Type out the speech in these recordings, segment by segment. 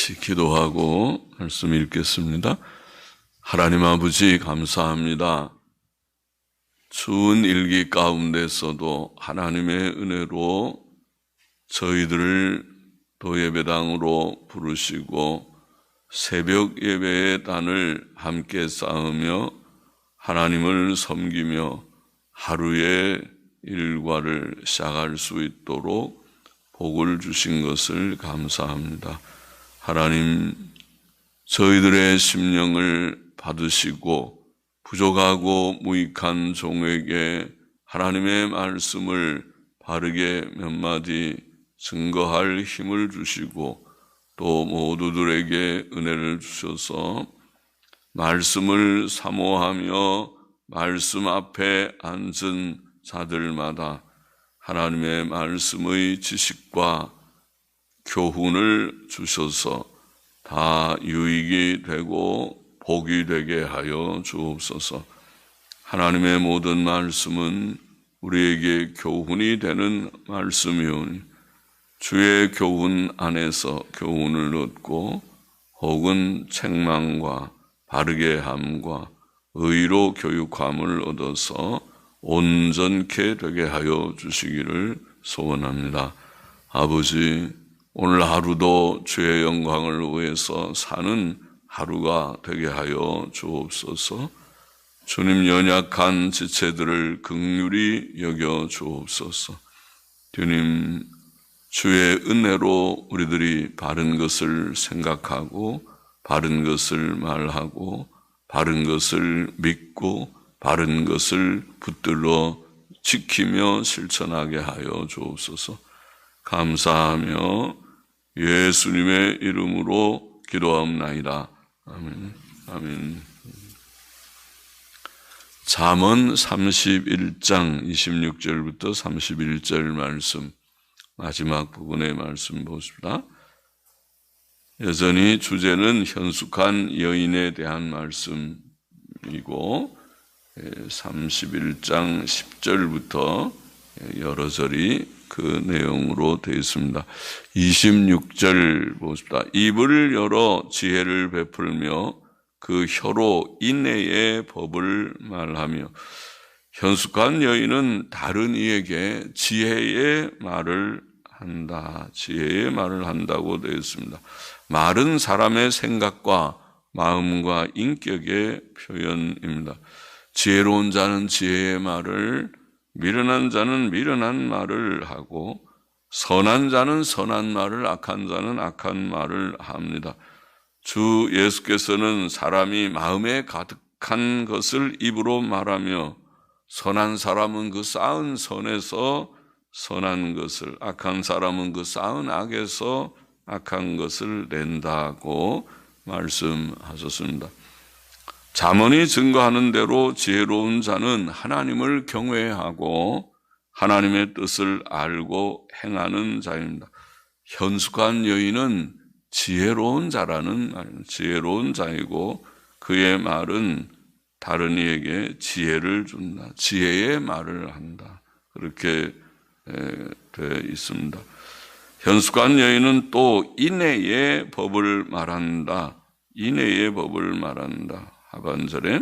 같이 기도하고 말씀 읽겠습니다. 하나님 아버지 감사합니다. 추운 일기 가운데서도 하나님의 은혜로 저희들을 도예배당으로 부르시고 새벽 예배의 단을 함께 쌓으며 하나님을 섬기며 하루의 일과를 시작할 수 있도록 복을 주신 것을 감사합니다. 하나님, 저희들의 심령을 받으시고 부족하고 무익한 종에게 하나님의 말씀을 바르게 몇 마디 증거할 힘을 주시고 또 모두들에게 은혜를 주셔서 말씀을 사모하며 말씀 앞에 앉은 자들마다 하나님의 말씀의 지식과 교훈을 주셔서 다 유익이 되고 복이 되게 하여 주옵소서. 하나님의 모든 말씀은 우리에게 교훈이 되는 말씀이오니 주의 교훈 안에서 교훈을 얻고 혹은 책망과 바르게 함과 의로 교육함을 얻어서 온전케 되게 하여 주시기를 소원합니다. 아버지, 오늘 하루도 주의 영광을 위해서 사는 하루가 되게 하여 주옵소서. 주님, 연약한 지체들을 긍휼히 여겨 주옵소서. 주님, 주의 은혜로 우리들이 바른 것을 생각하고 바른 것을 말하고 바른 것을 믿고 바른 것을 붙들러 지키며 실천하게 하여 주옵소서. 감사하며 예수님의 이름으로 기도하옵나이다. 아멘. 아멘. 잠언 31장 26절부터 31절 말씀, 마지막 부분의 말씀 보십니다. 여전히 주제는 현숙한 여인에 대한 말씀이고 31장 10절부터 여러 절이 그 내용으로 되어 있습니다. 26절 보십니다. 입을 열어 지혜를 베풀며 그 혀로 인내의 법을 말하며. 현숙한 여인은 다른 이에게 지혜의 말을 한다. 지혜의 말을 한다고 되어 있습니다. 말은 사람의 생각과 마음과 인격의 표현입니다. 지혜로운 자는 지혜의 말을, 미련한 자는 미련한 말을 하고 선한 자는 선한 말을, 악한 자는 악한 말을 합니다. 주 예수께서는 사람이 마음에 가득한 것을 입으로 말하며 선한 사람은 그 쌓은 선에서 선한 것을, 악한 사람은 그 쌓은 악에서 악한 것을 낸다고 말씀하셨습니다. 잠언이 증거하는 대로 지혜로운 자는 하나님을 경외하고 하나님의 뜻을 알고 행하는 자입니다. 현숙한 여인은 지혜로운 자라는 말입니다. 지혜로운 자이고 그의 말은 다른 이에게 지혜를 준다. 지혜의 말을 한다. 그렇게 되어 있습니다. 현숙한 여인은 또 인애의 법을 말한다. 인애의 법을 말한다. 하반절에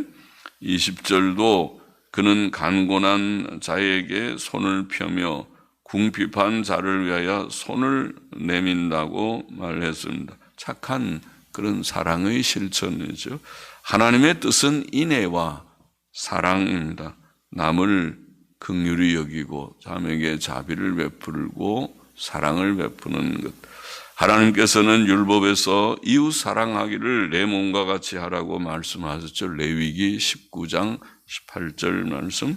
20절도 그는 간곤한 자에게 손을 펴며 궁핍한 자를 위하여 손을 내민다고 말했습니다. 착한 그런 사랑의 실천이죠. 하나님의 뜻은 인애와 사랑입니다. 남을 긍휼히 여기고 남에게 자비를 베풀고 사랑을 베푸는 것. 하나님께서는 율법에서 이웃 사랑하기를 내 몸과 같이 하라고 말씀하셨죠. 레위기 19장 18절 말씀.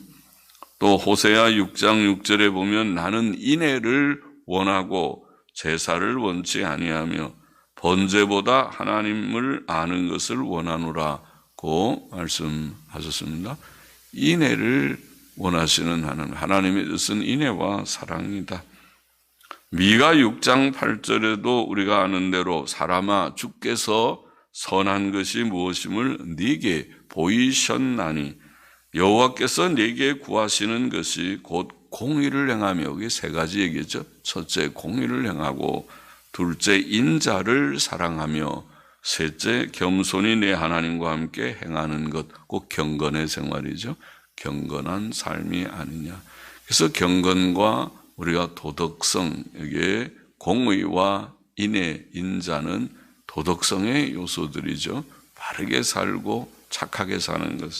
또 호세아 6장 6절에 보면 나는 인애를 원하고 제사를 원치 아니하며 번제보다 하나님을 아는 것을 원하노라고 말씀하셨습니다. 인애를 원하시는 하나님의 뜻은 인애와 사랑이다. 미가 6장 8절에도 우리가 아는 대로 사람아 주께서 선한 것이 무엇임을 네게 보이셨나니 여호와께서 네게 구하시는 것이 곧 공의를 행하며, 여기 세 가지 얘기죠. 첫째, 공의를 행하고 둘째 인자를 사랑하며 셋째 겸손히 내 하나님과 함께 행하는 것, 꼭 경건의 생활이죠. 경건한 삶이 아니냐. 그래서 경건과 우리가 도덕성, 여기에 공의와 인애, 인자는 도덕성의 요소들이죠. 바르게 살고 착하게 사는 것.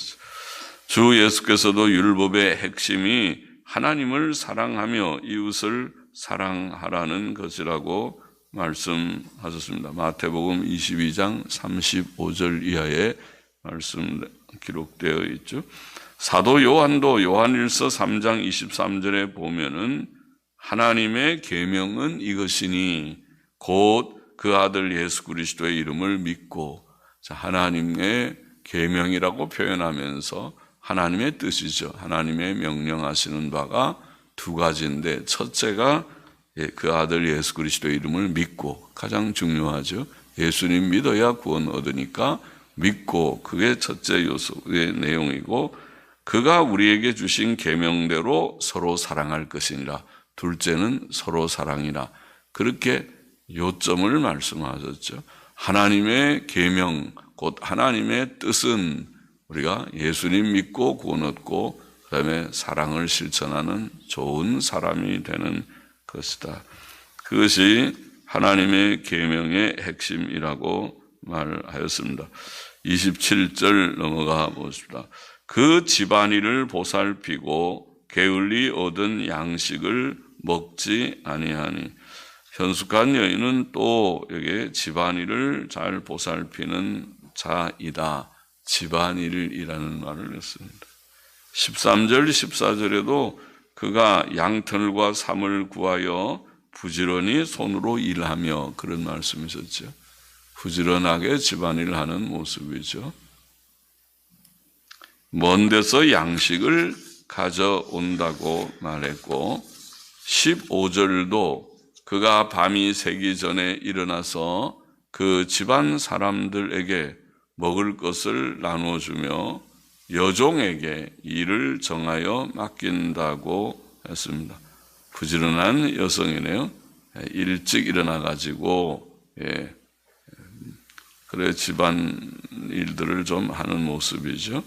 주 예수께서도 율법의 핵심이 하나님을 사랑하며 이웃을 사랑하라는 것이라고 말씀하셨습니다. 마태복음 22장 35절 이하의 말씀 기록되어 있죠. 사도 요한도 요한일서 3장 23절에 보면은 하나님의 계명은 이것이니 곧 그 아들 예수 그리스도의 이름을 믿고, 하나님의 계명이라고 표현하면서 하나님의 뜻이죠. 하나님의 명령하시는 바가 두 가지인데, 첫째가 그 아들 예수 그리스도의 이름을 믿고, 가장 중요하죠. 예수님 믿어야 구원 얻으니까 믿고, 그게 첫째 요소의 내용이고, 그가 우리에게 주신 계명대로 서로 사랑할 것이니라. 둘째는 서로 사랑이라. 그렇게 요점을 말씀하셨죠. 하나님의 계명, 곧 하나님의 뜻은 우리가 예수님 믿고 구원 얻고 그다음에 사랑을 실천하는 좋은 사람이 되는 것이다. 그것이 하나님의 계명의 핵심이라고 말하였습니다. 27절 넘어가 보십시다. 그 집안일을 보살피고 게을리 얻은 양식을 먹지 아니하니. 현숙한 여인은 또 여기에 집안일을 잘 보살피는 자이다. 집안일이라는 말을 했습니다. 13절, 14절에도 그가 양털과 삼을 구하여 부지런히 손으로 일하며, 그런 말씀이셨죠. 부지런하게 집안일을 하는 모습이죠. 먼 데서 양식을 가져온다고 말했고, 15절도 그가 밤이 새기 전에 일어나서 그 집안 사람들에게 먹을 것을 나눠주며 여종에게 일을 정하여 맡긴다고 했습니다. 부지런한 여성이네요. 일찍 일어나가지고, 그래 집안 일들을 좀 하는 모습이죠.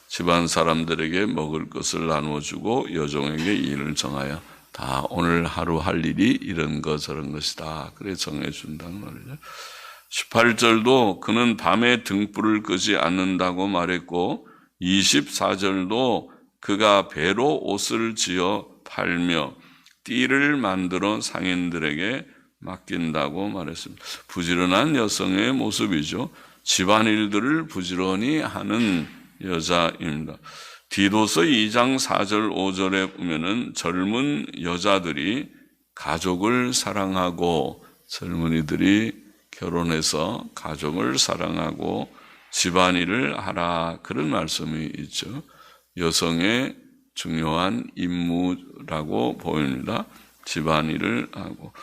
집안 사람들에게 먹을 것을 나눠주고 여종에게 일을 정하여, 다 오늘 하루 할 일이 이런 것 저런 것이다. 그래 정해준다는 말이죠. 18절도 그는 밤에 등불을 끄지 않는다고 말했고, 24절도 그가 배로 옷을 지어 팔며 띠를 만들어 상인들에게 맡긴다고 말했습니다. 부지런한 여성의 모습이죠. 집안일들을 부지런히 하는 여자입니다. 디도서 2장 4절 5절에 보면은 젊은 여자들이 가족을 사랑하고, 젊은이들이 결혼해서 가족을 사랑하고 집안일을 하라, 그런 말씀이 있죠. 여성의 중요한 임무라고 보입니다. 집안일을 하고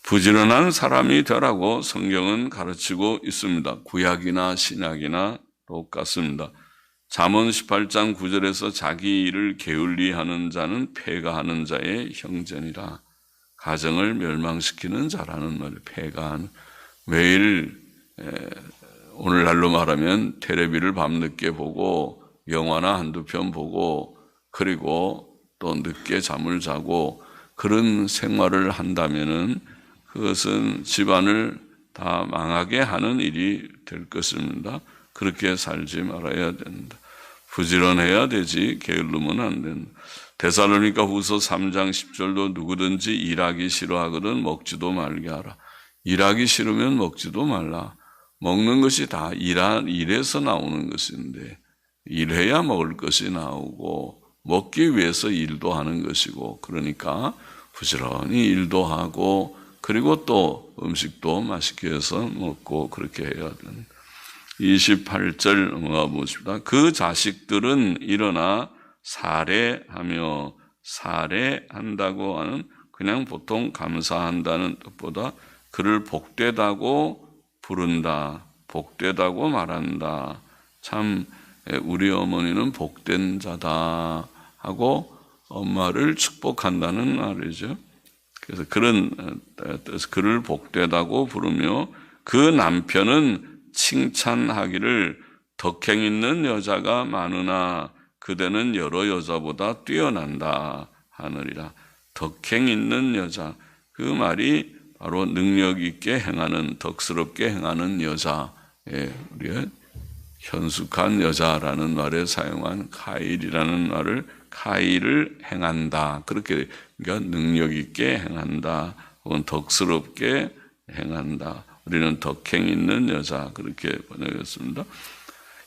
부지런한 사람이 되라고 성경은 가르치고 있습니다. 구약이나 신약이나 똑같습니다. 잠언 18장 9절에서 자기 일을 게을리하는 자는 폐가하는 자의 형제니라. 가정을 멸망시키는 자라는 말이에요. 폐가하는. 매일 오늘날로 말하면 텔레비를 밤늦게 보고 영화나 한두 편 보고, 그리고 또 늦게 잠을 자고, 그런 생활을 한다면은 그것은 집안을 다 망하게 하는 일이 될 것입니다. 그렇게 살지 말아야 된다. 부지런해야 되지 게을르면 안 된다. 데살로니가 후서 3장 10절도 누구든지 일하기 싫어하거든 먹지도 말게 하라. 일하기 싫으면 먹지도 말라. 먹는 것이 다 일에서 나오는 것인데, 일해야 먹을 것이 나오고 먹기 위해서 일도 하는 것이고, 그러니까 부지런히 일도 하고, 그리고 또 음식도 맛있게 해서 먹고 그렇게 해야 된다. 28절 넘어가 보십시다. 그 자식들은 일어나 살해하며, 살해한다고 하는 그냥 보통 감사한다는 뜻보다 그를 복되다고 부른다, 복되다고 말한다. 참 우리 어머니는 복된 자다 하고 엄마를 축복한다는 말이죠. 그래서 그를 복되다고 부르며 그 남편은 칭찬하기를 덕행 있는 여자가 많으나 그대는 여러 여자보다 뛰어난다 하느니라. 덕행 있는 여자, 그 말이 바로 능력 있게 행하는, 덕스럽게 행하는 여자, 우리가 현숙한 여자라는 말에 사용한 카일이라는 말을 카일을 행한다. 그렇게, 그러니까 능력 있게 행한다. 혹은 덕스럽게 행한다. 우리는 덕행 있는 여자, 그렇게 번역했습니다.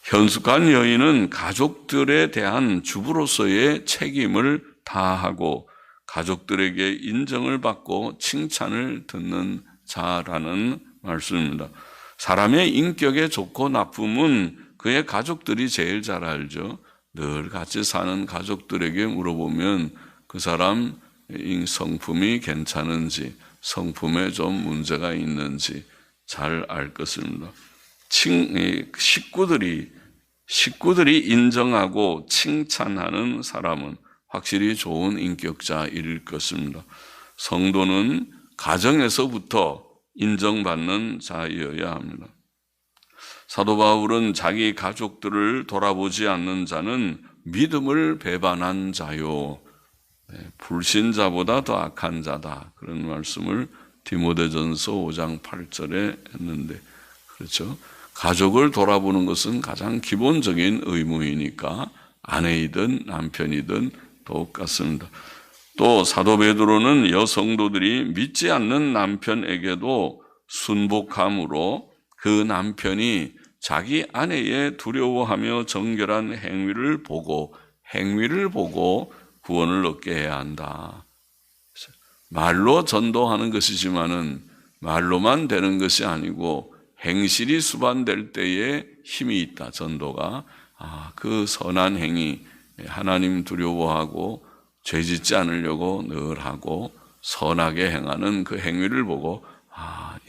현숙한 여인은 가족들에 대한 주부로서의 책임을 다하고 가족들에게 인정을 받고 칭찬을 듣는 자라는 말씀입니다. 사람의 인격에 좋고 나쁨은 그의 가족들이 제일 잘 알죠. 늘 같이 사는 가족들에게 물어보면 그 사람 성품이 괜찮은지, 성품에 좀 문제가 있는지 잘 알 것입니다. 식구들이 인정하고 칭찬하는 사람은 확실히 좋은 인격자일 것입니다. 성도는 가정에서부터 인정받는 자여야 합니다. 사도 바울은 자기 가족들을 돌아보지 않는 자는 믿음을 배반한 자요, 불신자보다 더 악한 자다. 그런 말씀을 디모데전서 5장 8절에 했는데, 그렇죠. 가족을 돌아보는 것은 가장 기본적인 의무이니까 아내이든 남편이든 똑같습니다. 또 사도 베드로는 여성도들이 믿지 않는 남편에게도 순복함으로 그 남편이 자기 아내의 두려워하며 정결한 행위를 보고 구원을 얻게 해야 한다. 말로 전도하는 것이지만은 말로만 되는 것이 아니고 행실이 수반될 때에 힘이 있다. 전도가 그 선한 행위, 하나님 두려워하고 죄짓지 않으려고 늘 하고 선하게 행하는 그 행위를 보고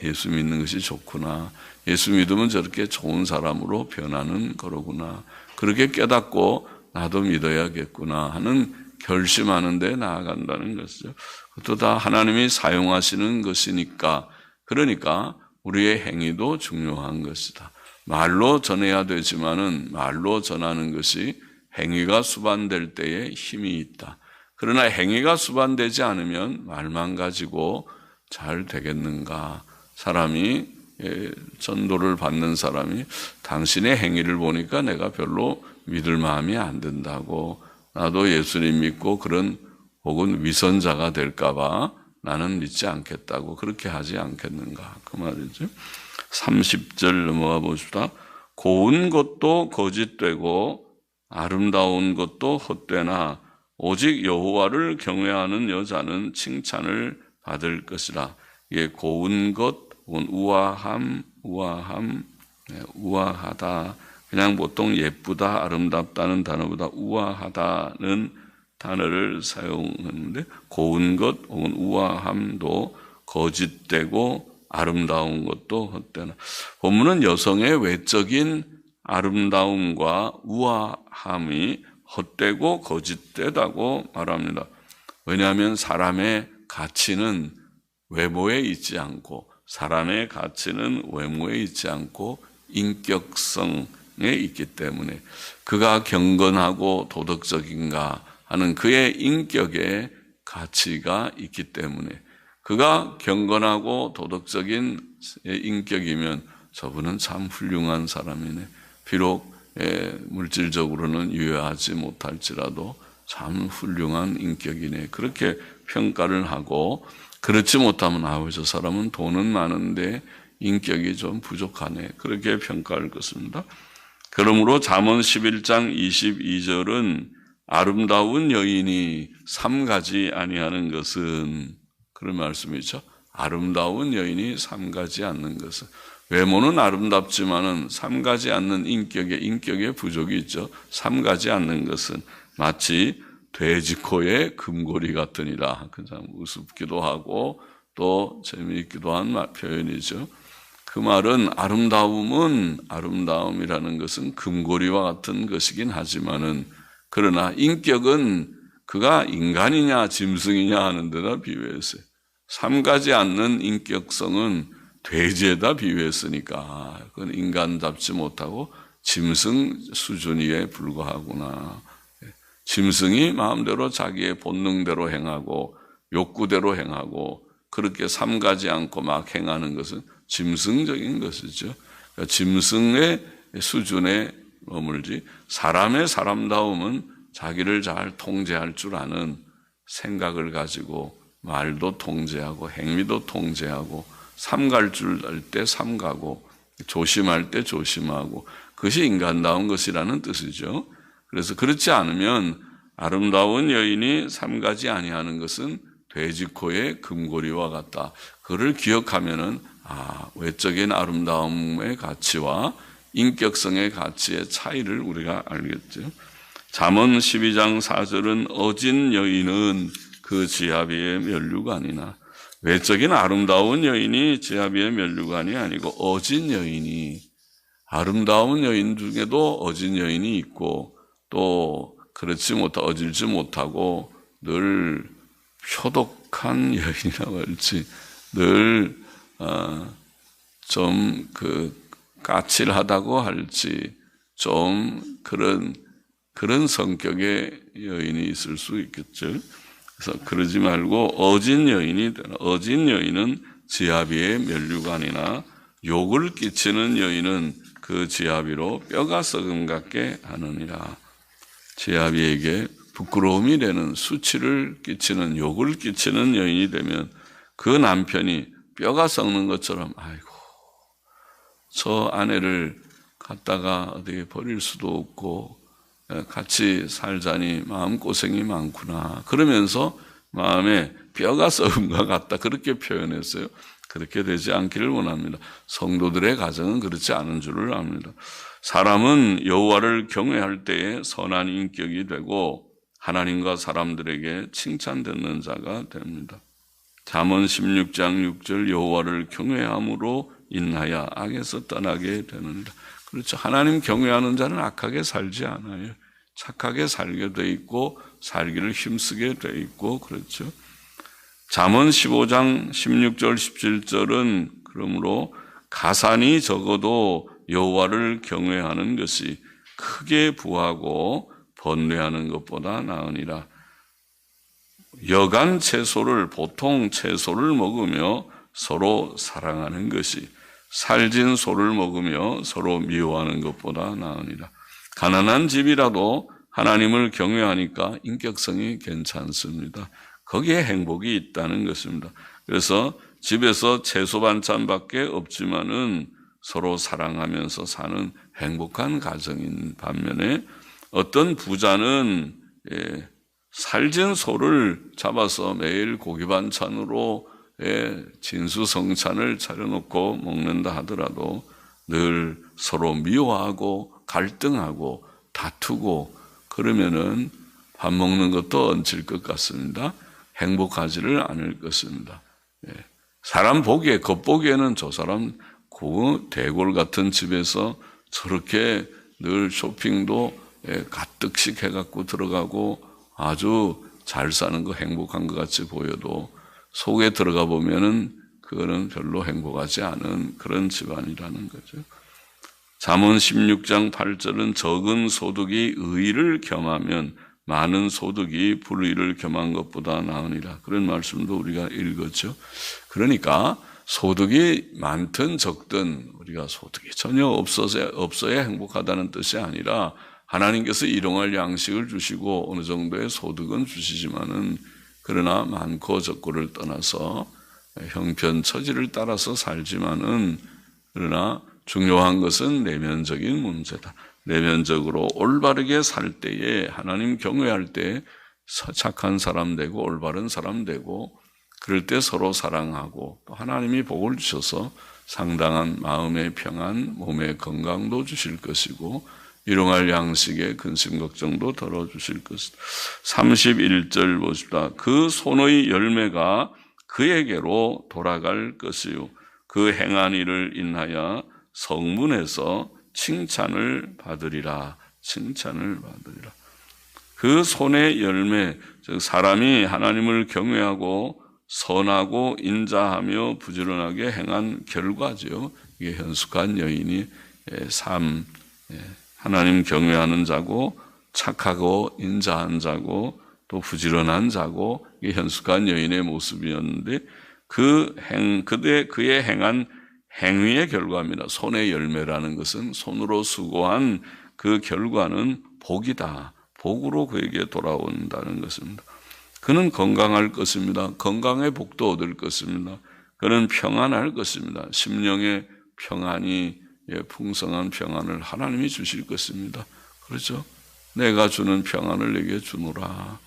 예수 믿는 것이 좋구나. 예수 믿으면 저렇게 좋은 사람으로 변하는 거로구나. 그렇게 깨닫고 나도 믿어야겠구나 하는 결심하는 데 나아간다는 것이죠. 그것도 다 하나님이 사용하시는 것이니까, 그러니까 우리의 행위도 중요한 것이다. 말로 전해야 되지만은 말로 전하는 것이 행위가 수반될 때에 힘이 있다. 그러나 행위가 수반되지 않으면 말만 가지고 잘 되겠는가? 사람이, 전도를 받는 사람이 당신의 행위를 보니까 내가 별로 믿을 마음이 안 든다고, 나도 예수님 믿고 그런 혹은 위선자가 될까봐 나는 믿지 않겠다고 그렇게 하지 않겠는가? 그 말이죠. 30절 넘어가 보십시다. 고운 것도 거짓되고 아름다운 것도 헛되나 오직 여호와를 경외하는 여자는 칭찬을 받을 것이라. 이게 고운 것, 우아하다. 그냥 보통 예쁘다, 아름답다는 단어보다 우아하다는 단어를 사용하는데, 고운 것 혹은 우아함도 거짓되고 아름다운 것도 헛되나. 본문은 여성의 외적인 아름다움과 우아함이 헛되고 거짓되다고 말합니다. 왜냐하면 사람의 가치는 외모에 있지 않고, 사람의 가치는 외모에 있지 않고 인격성에 있기 때문에, 그가 경건하고 도덕적인가 하는 그의 인격에 가치가 있기 때문에, 그가 경건하고 도덕적인 인격이면 저분은 참 훌륭한 사람이네. 비록 물질적으로는 유효하지 못할지라도 참 훌륭한 인격이네. 그렇게 평가를 하고, 그렇지 못하면 저 사람은 돈은 많은데 인격이 좀 부족하네. 그렇게 평가할 것입니다. 그러므로 잠언 11장 22절은 아름다운 여인이 삼가지 아니하는 것은, 그런 말씀이죠. 아름다운 여인이 삼가지 않는 것은, 외모는 아름답지만은 삼가지 않는 인격에 부족이 있죠. 삼가지 않는 것은 마치 돼지코의 금고리 같으니라. 그냥 우습기도 하고 또 재미있기도 한 표현이죠. 그 말은 아름다움이라는 것은 금고리와 같은 것이긴 하지만은, 그러나 인격은 그가 인간이냐 짐승이냐 하는 데다 비유했어요. 삼가지 않는 인격성은 돼지에다 비유했으니까 그건 인간 잡지 못하고 짐승 수준에 불과하구나. 짐승이 마음대로 자기의 본능대로 행하고 욕구대로 행하고 그렇게 삼가지 않고 막 행하는 것은 짐승적인 것이죠. 그러니까 짐승의 수준에 머물지 사람의 사람다움은 자기를 잘 통제할 줄 아는 생각을 가지고 말도 통제하고 행위도 통제하고 삼갈 줄 알 때 삼가고 조심할 때 조심하고 그것이 인간다운 것이라는 뜻이죠. 그래서 그렇지 않으면 아름다운 여인이 삼가지 아니하는 것은 돼지코의 금고리와 같다. 그를 기억하면은 외적인 아름다움의 가치와 인격성의 가치의 차이를 우리가 알겠죠. 잠언 12장 4절은 어진 여인은 그 지아비의 면류관이나 외적인 아름다운 여인이 지아비의 면류관이 아니고 어진 여인이 아름다운 여인 중에도 어진 여인이 있고 또 그렇지 못하고 어질지 못하고 늘 표독한 여인이라고 할지 늘 좀 까칠하다고 할지 좀 그런 성격의 여인이 있을 수 있겠죠. 그래서 그러지 말고 어진 여인은 지아비의 면류관이나 욕을 끼치는 여인은 그 지아비로 뼈가 썩음 같게 하느니라. 지아비에게 부끄러움이 되는 수치를 끼치는 욕을 끼치는 여인이 되면 그 남편이 뼈가 썩는 것처럼 아이고 저 아내를 갖다가 어디에 버릴 수도 없고 같이 살자니 마음고생이 많구나. 그러면서 마음에 뼈가 썩음과 같다. 그렇게 표현했어요. 그렇게 되지 않기를 원합니다. 성도들의 가정은 그렇지 않은 줄을 압니다. 사람은 여호와를 경외할 때에 선한 인격이 되고 하나님과 사람들에게 칭찬듣는 자가 됩니다. 잠언 16장 6절 여호와를 경외함으로 인하여 악에서 떠나게 되느니라. 그렇죠. 하나님 경외하는 자는 악하게 살지 않아요. 착하게 살게 돼 있고 살기를 힘쓰게 돼 있고 그렇죠. 잠언 15장 16절 17절은 그러므로 가산이 적어도 여호와를 경외하는 것이 크게 부하고 번뇌하는 것보다 나으니라. 여간 채소를 보통 채소를 먹으며 서로 사랑하는 것이 살진 소를 먹으며 서로 미워하는 것보다 나으니라. 가난한 집이라도 하나님을 경외하니까 인격성이 괜찮습니다. 거기에 행복이 있다는 것입니다. 그래서 집에서 채소 반찬밖에 없지만은 서로 사랑하면서 사는 행복한 가정인 반면에 어떤 부자는 살진 소를 잡아서 매일 고기 반찬으로 진수성찬을 차려놓고 먹는다 하더라도 늘 서로 미워하고 갈등하고 다투고 그러면은 밥 먹는 것도 얹힐 것 같습니다. 행복하지를 않을 것입니다. 사람 보기에 겉보기에는 저 사람 그 대골 같은 집에서 저렇게 늘 쇼핑도 가득씩 해갖고 들어가고 아주 잘 사는 거 행복한 것 같이 보여도 속에 들어가 보면은 그거는 별로 행복하지 않은 그런 집안이라는 거죠. 잠언 16장 8절은 적은 소득이 의를 겸하면 많은 소득이 불의를 겸한 것보다 나으니라. 그런 말씀도 우리가 읽었죠. 그러니까 소득이 많든 적든 우리가 소득이 전혀 없어야 행복하다는 뜻이 아니라 하나님께서 일용할 양식을 주시고 어느 정도의 소득은 주시지만은 그러나 많고 적고를 떠나서 형편처지를 따라서 살지만은 그러나 중요한 것은 내면적인 문제다. 내면적으로 올바르게 살 때에 하나님 경외할 때 착한 사람 되고 올바른 사람 되고 그럴 때 서로 사랑하고 또 하나님이 복을 주셔서 상당한 마음의 평안, 몸의 건강도 주실 것이고 일용할 양식의 근심 걱정도 덜어주실 것이다. 31절 보십시다. 그 손의 열매가 그에게로 돌아갈 것이요 그 행한 일을 인하여 성문에서 칭찬을 받으리라. 칭찬을 받으리라. 그 손의 열매, 즉 사람이 하나님을 경외하고 선하고 인자하며 부지런하게 행한 결과죠. 이게 현숙한 여인이 삶, 하나님 경외하는 자고 착하고 인자한 자고 또 부지런한 자고 이게 현숙한 여인의 모습이었는데 그의 행한 행위의 결과입니다. 손의 열매라는 것은 손으로 수고한 그 결과는 복이다. 복으로 그에게 돌아온다는 것입니다. 그는 건강할 것입니다. 건강의 복도 얻을 것입니다. 그는 평안할 것입니다. 심령의 평안이 풍성한 평안을 하나님이 주실 것입니다. 그렇죠? 내가 주는 평안을 내게 주노라.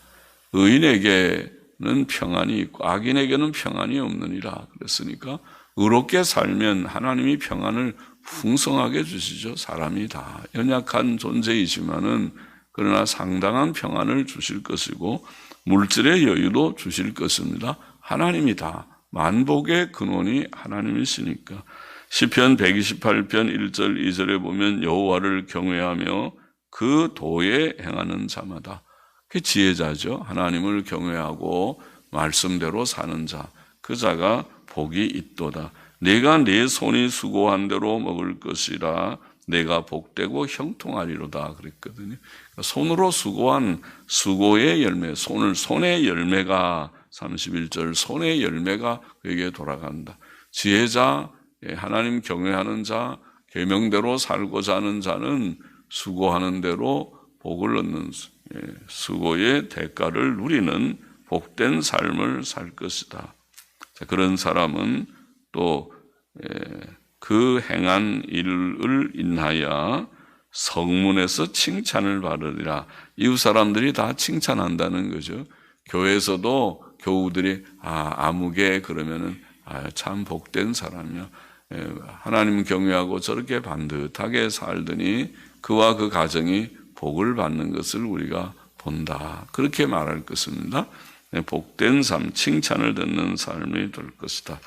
의인에게는 평안이 있고 악인에게는 평안이 없느니라. 그랬으니까 의롭게 살면 하나님이 평안을 풍성하게 주시죠. 사람이 다 연약한 존재이지만은 그러나 상당한 평안을 주실 것이고 물질의 여유도 주실 것입니다. 하나님이 다 만복의 근원이 하나님이시니까. 시편 128편 1절 2절에 보면 여호와를 경외하며 그 도에 행하는 자마다, 그 지혜자죠. 하나님을 경외하고 말씀대로 사는 자, 그 자가 복이 있도다. 내가 내 손이 수고한 대로 먹을 것이라 내가 복되고 형통하리로다 그랬거든요. 손으로 수고한 수고의 열매, 손의 열매가 31절 손의 열매가 그에게 돌아간다. 지혜자, 하나님 경외하는 자, 계명대로 살고자 하는 자는 수고하는 대로 복을 얻는 수고의 대가를 누리는 복된 삶을 살 것이다. 그런 사람은 또 그 행한 일을 인하여 성문에서 칭찬을 받으리라. 이웃 사람들이 다 칭찬한다는 거죠. 교회에서도 교우들이 아무개 그러면은 참 복된 사람이야. 하나님 경외하고 저렇게 반듯하게 살더니 그와 그 가정이 복을 받는 것을 우리가 본다. 그렇게 말할 것입니다. 복된 삶, 칭찬을 듣는 삶이 될 것이다.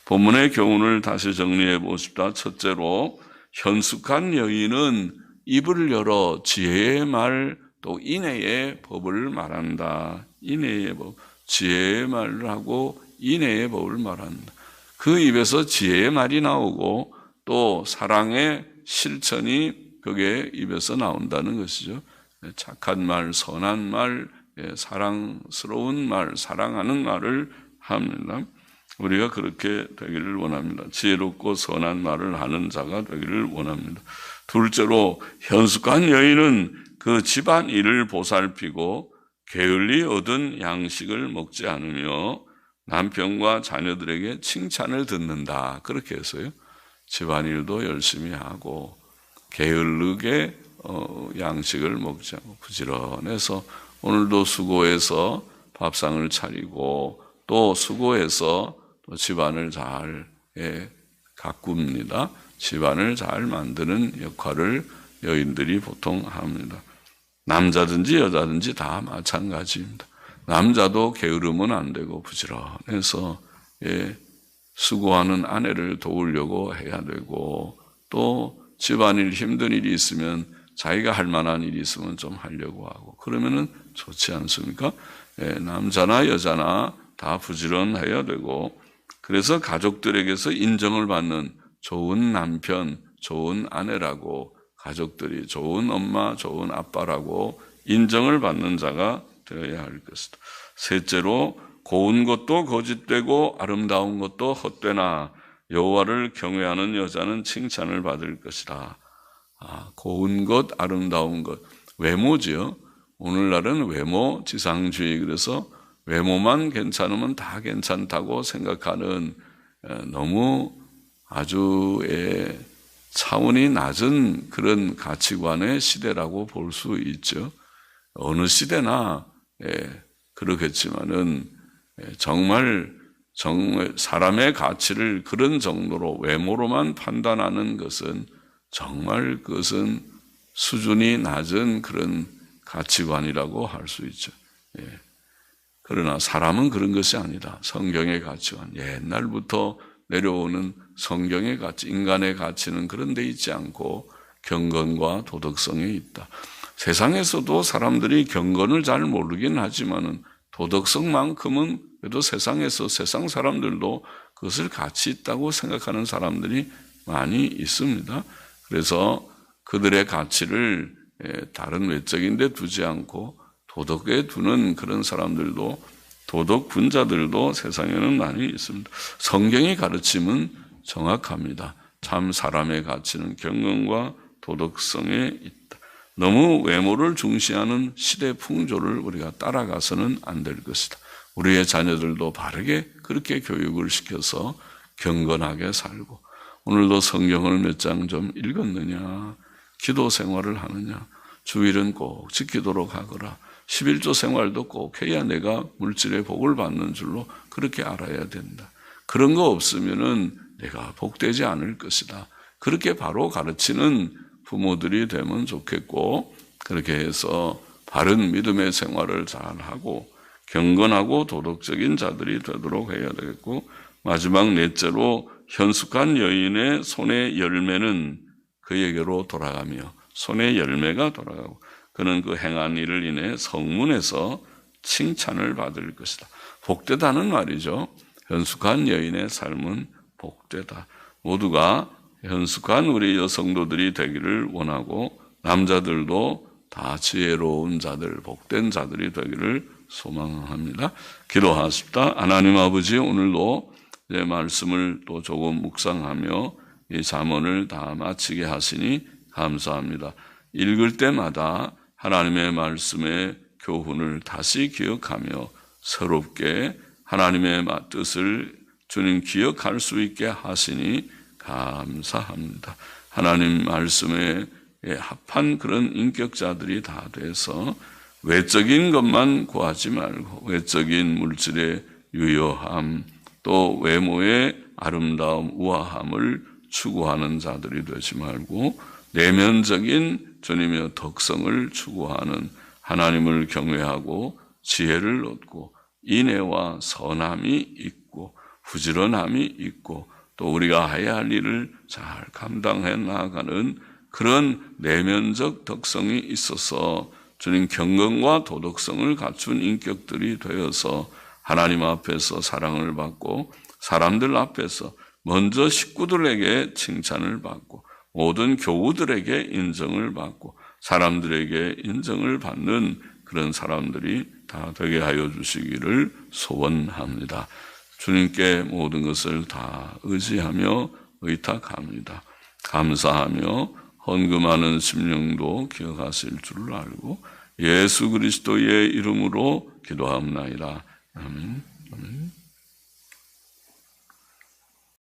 본문의 교훈을 다시 정리해 보십시다. 첫째로 현숙한 여인은 입을 열어 지혜의 말 또 인애의 법을 말한다. 인애의 법, 지혜의 말을 하고 인애의 법을 말한다. 그 입에서 지혜의 말이 나오고 또 사랑의 실천이 그게 입에서 나온다는 것이죠. 착한 말, 선한 말, 사랑스러운 말, 사랑하는 말을 합니다. 우리가 그렇게 되기를 원합니다. 지혜롭고 선한 말을 하는 자가 되기를 원합니다. 둘째로 현숙한 여인은 그 집안 일을 보살피고 게을리 얻은 양식을 먹지 않으며 남편과 자녀들에게 칭찬을 듣는다. 그렇게 해서요. 집안 일도 열심히 하고 게을르게 양식을 먹지 않고 부지런해서 오늘도 수고해서 밥상을 차리고 또 수고해서 또 집안을 잘 가꿉니다. 집안을 잘 만드는 역할을 여인들이 보통 합니다. 남자든지 여자든지 다 마찬가지입니다. 남자도 게으르면 안 되고 부지런해서 수고하는 아내를 도우려고 해야 되고 또 집안일 힘든 일이 있으면 자기가 할 만한 일이 있으면 좀 하려고 하고 그러면은 좋지 않습니까? 남자나 여자나 다 부지런해야 되고 그래서 가족들에게서 인정을 받는 좋은 남편, 좋은 아내라고 가족들이 좋은 엄마, 좋은 아빠라고 인정을 받는 자가 되어야 할 것이다. 셋째로 고운 것도 거짓되고 아름다운 것도 헛되나 여호와를 경외하는 여자는 칭찬을 받을 것이다. 고운 것, 아름다운 것, 외모지요. 오늘날은 외모 지상주의, 그래서 외모만 괜찮으면 다 괜찮다고 생각하는 너무 아주 차원이 낮은 그런 가치관의 시대라고 볼 수 있죠. 어느 시대나 그렇겠지만은 정말 사람의 가치를 그런 정도로 외모로만 판단하는 것은 정말 그것은 수준이 낮은 그런 가치관이라고 할 수 있죠. 그러나 사람은 그런 것이 아니다. 성경의 가치관, 옛날부터 내려오는 성경의 가치, 인간의 가치는 그런 데 있지 않고 경건과 도덕성에 있다. 세상에서도 사람들이 경건을 잘 모르긴 하지만은 도덕성만큼은 그래도 세상에서 세상 사람들도 그것을 가치 있다고 생각하는 사람들이 많이 있습니다. 그래서 그들의 가치를 다른 외적인 데 두지 않고 도덕에 두는 그런 사람들도, 도덕 분자들도 세상에는 많이 있습니다. 성경의 가르침은 정확합니다. 참 사람의 가치는 경건과 도덕성에 있다. 너무 외모를 중시하는 시대 풍조를 우리가 따라가서는 안 될 것이다. 우리의 자녀들도 바르게 그렇게 교육을 시켜서 경건하게 살고, 오늘도 성경을 몇 장 좀 읽었느냐, 기도 생활을 하느냐, 주일은 꼭 지키도록 하거라, 11조 생활도 꼭 해야 내가 물질의 복을 받는 줄로 그렇게 알아야 된다. 그런 거 없으면은 내가 복되지 않을 것이다. 그렇게 바로 가르치는 부모들이 되면 좋겠고, 그렇게 해서 바른 믿음의 생활을 잘하고 경건하고 도덕적인 자들이 되도록 해야 되겠고, 마지막 넷째로 현숙한 여인의 손의 열매는 그에게로 돌아가며, 손의 열매가 돌아가고 그는 그 행한 일을 인해 성문에서 칭찬을 받을 것이다. 복되다는 말이죠. 현숙한 여인의 삶은 복되다. 모두가 현숙한 우리 여성도들이 되기를 원하고, 남자들도 다 지혜로운 자들, 복된 자들이 되기를 소망합니다. 기도하십시다. 하나님 아버지, 오늘도 내 말씀을 또 조금 묵상하며 이 잠언을 다 마치게 하시니 감사합니다. 읽을 때마다 하나님의 말씀의 교훈을 다시 기억하며 새롭게 하나님의 뜻을 주님 기억할 수 있게 하시니 감사합니다. 하나님 말씀에 합한 그런 인격자들이 다 돼서 외적인 것만 구하지 말고, 외적인 물질의 유효함, 또 외모의 아름다움, 우아함을 추구하는 자들이 되지 말고, 내면적인 주님의 덕성을 추구하는, 하나님을 경외하고 지혜를 얻고 인애와 선함이 있고 부지런함이 있고, 또 우리가 해야 할 일을 잘 감당해 나가는 그런 내면적 덕성이 있어서 주님 경건과 도덕성을 갖춘 인격들이 되어서 하나님 앞에서 사랑을 받고, 사람들 앞에서 먼저 식구들에게 칭찬을 받고, 모든 교우들에게 인정을 받고, 사람들에게 인정을 받는 그런 사람들이 다 되게 하여 주시기를 소원합니다. 주님께 모든 것을 다 의지하며 의탁합니다. 감사하며 헌금하는 심령도 기억하실 줄 알고 예수 그리스도의 이름으로 기도합나이다. 아멘. 아멘.